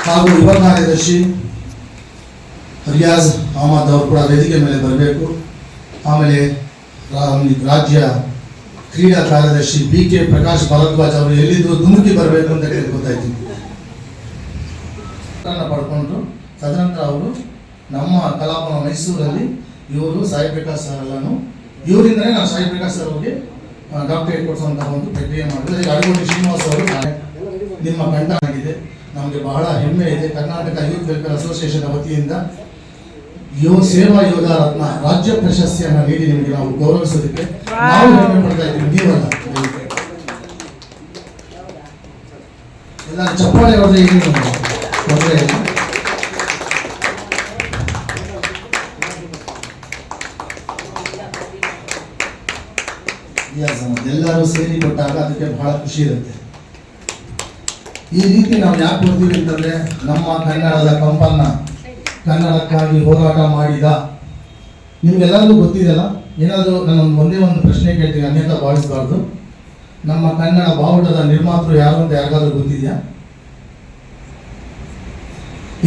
ಹಾಗೂ ಯುವ ಕಾರ್ಯದರ್ಶಿ ರಿಯಾಜ್ ಅಹಮದ್ ಅವರು ಕೂಡ ವೇದಿಕೆ ಮೇಲೆ ಬರಬೇಕು. ಆಮೇಲೆ ರಾಜ್ಯ ಕ್ರೀಡಾ ಕಾರ್ಯದರ್ಶಿ BK ಪ್ರಕಾಶ್ ಭಾರದ್ವಾಜ್ ಅವರು ಎಲ್ಲಿದ್ರು ಧುಮುಕಿ ಬರಬೇಕು ಅಂತ ಗೊತ್ತಾಯ್ತು. ಪಡ್ಕೊಂಡ್ರು. ತದನಂತರ ಅವರು ನಮ್ಮ ಕಲಾಭವನ ಮೈಸೂರಲ್ಲಿ ಇವರು ಸಾಯಿ ಪ್ರಕಾಶ್ ಸರ್ ಎಲ್ಲಾನು ಇವರಿಂದಲೇ ನಾವು ಸಾಯಿ ಪ್ರಕಾಶ್ ಸರ್ ಅವರಿಗೆ ಡಾಕ್ಟರೇಟ್ ಕೊಡಿಸುವಂತಹ ಒಂದು ಪ್ರಕ್ರಿಯೆ ಮಾಡಿದ್ರು. ಅಡಗೋಡಿ ಶ್ರೀನಿವಾಸ್ ಅವರು ನಿಮ್ಮ ಕಂಠ ಆಗಿದೆ, ನಮಗೆ ಬಹಳ ಹೆಮ್ಮೆ ಇದೆ. ಕರ್ನಾಟಕ ಯೂತ್ ವೆಲ್ಫೇರ್ ಅಸೋಸಿಯೇಷನ್ ವತಿಯಿಂದ ಸೇವಾ ಯೋಧ ರತ್ನ ರಾಜ್ಯ ಪ್ರಶಸ್ತಿಯನ್ನು ನೀಡಿ ನಿಮಗೆ ನಾವು ಗೌರವಿಸೋದಕ್ಕೆ ನಾವು ಹೆಮ್ಮೆ ಪಡ್ತಾ ಇದ್ದೀವಿ. ನೀವಲ್ಲ ಎಲ್ಲ ಚಪ್ಪಾಳೆ ಹೊಡೆದ್ರೆ ಏನು ತೊಂದರೆ ಇಲ್ಲ. ಎಲ್ಲರೂ ಸೇರಿ ಕೊಟ್ಟಾಗ ಅದಕ್ಕೆ ಬಹಳ ಖುಷಿ ಇರುತ್ತೆ. ಈ ರೀತಿ ನಾವು ಯಾಕೆ ಕೊಡ್ತೀವಿ ಅಂತಂದ್ರೆ ನಮ್ಮ ಕನ್ನಡದ ಕಂಪನ್ನ ಕನ್ನಡಕ್ಕಾಗಿ ಹೋರಾಟ ಮಾಡಿದ ನಿಮ್ಗೆಲ್ಲರಿಗೂ ಗೊತ್ತಿದೆಯಲ್ಲ. ಏನಾದರೂ ನಾನು ಒಂದೇ ಒಂದು ಪ್ರಶ್ನೆ ಕೇಳ್ತೀನಿ, ಅನ್ಯತಾ ಭಾವಿಸಬಾರ್ದು. ನಮ್ಮ ಕನ್ನಡ ಬಾವುಟದ ನಿರ್ಮಾತೃ ಯಾರು ಅಂತ ಯಾರಿಗಾದ್ರೂ ಗೊತ್ತಿದೆಯಾ?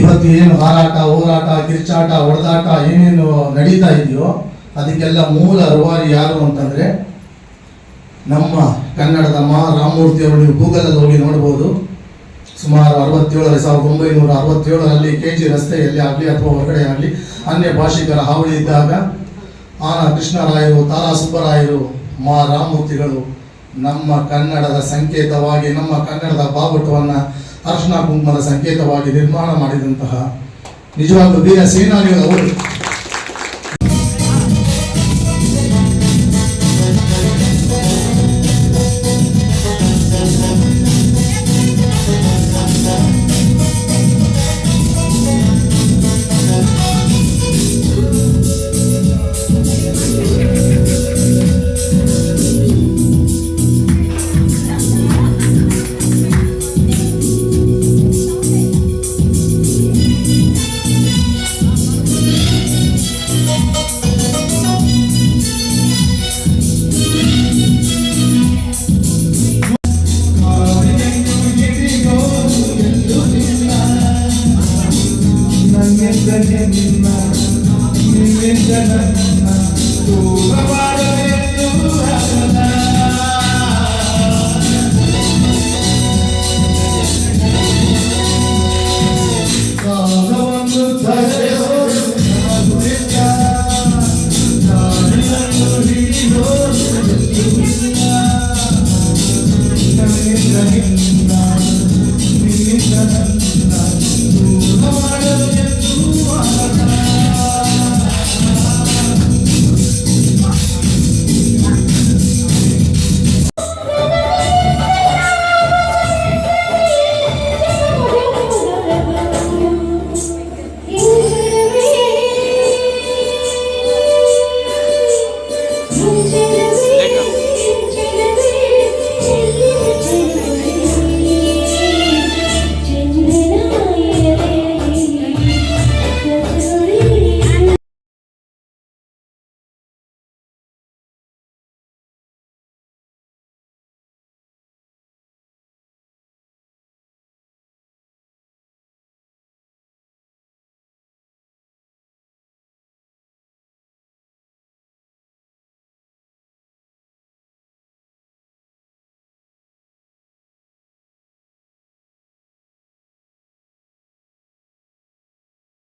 ಇವತ್ತು ಏನು ಹಾರಾಟ ಹೋರಾಟ ಕಿರ್ಚಾಟ ಹೊಡೆದಾಟ ಏನೇನು ನಡೀತಾ ಇದೆಯೋ ಅದಕ್ಕೆಲ್ಲ ಮೂಲ ರೂವಾರಿ ಯಾರು ಅಂತಂದ್ರೆ ನಮ್ಮ ಕನ್ನಡದ ರಾಮಮೂರ್ತಿ ಅವರು. ನೀವು ಗೂಗಲಲ್ಲಿ ಹೋಗಿ ನೋಡ್ಬೋದು. ಸುಮಾರು 1967ರಲ್ಲಿ KG ರಸ್ತೆಯಲ್ಲಿ ಆಗಲಿ ಅಥವಾ ಹೊರಗಡೆ ಆಗಲಿ ಅನ್ಯ ಭಾಷಿಕರ ಹಾವಳಿ ಇದ್ದಾಗ ಕೃಷ್ಣರಾಯರು, ತಾರಾ ಸುಬ್ಬರಾಯರು, ರಾಮಮೂರ್ತಿಗಳು ನಮ್ಮ ಕನ್ನಡದ ಸಂಕೇತವಾಗಿ ನಮ್ಮ ಕನ್ನಡದ ಬಾವುಟವನ್ನು ಅರ್ಶನ ಕುಂಕುಮದ ಸಂಕೇತವಾಗಿ ನಿರ್ಮಾಣ ಮಾಡಿದಂತಹ ನಿಜವಾಗ್ಲೂ ವೀರ ಸೇನಾನಿಗಳು ಅವರು.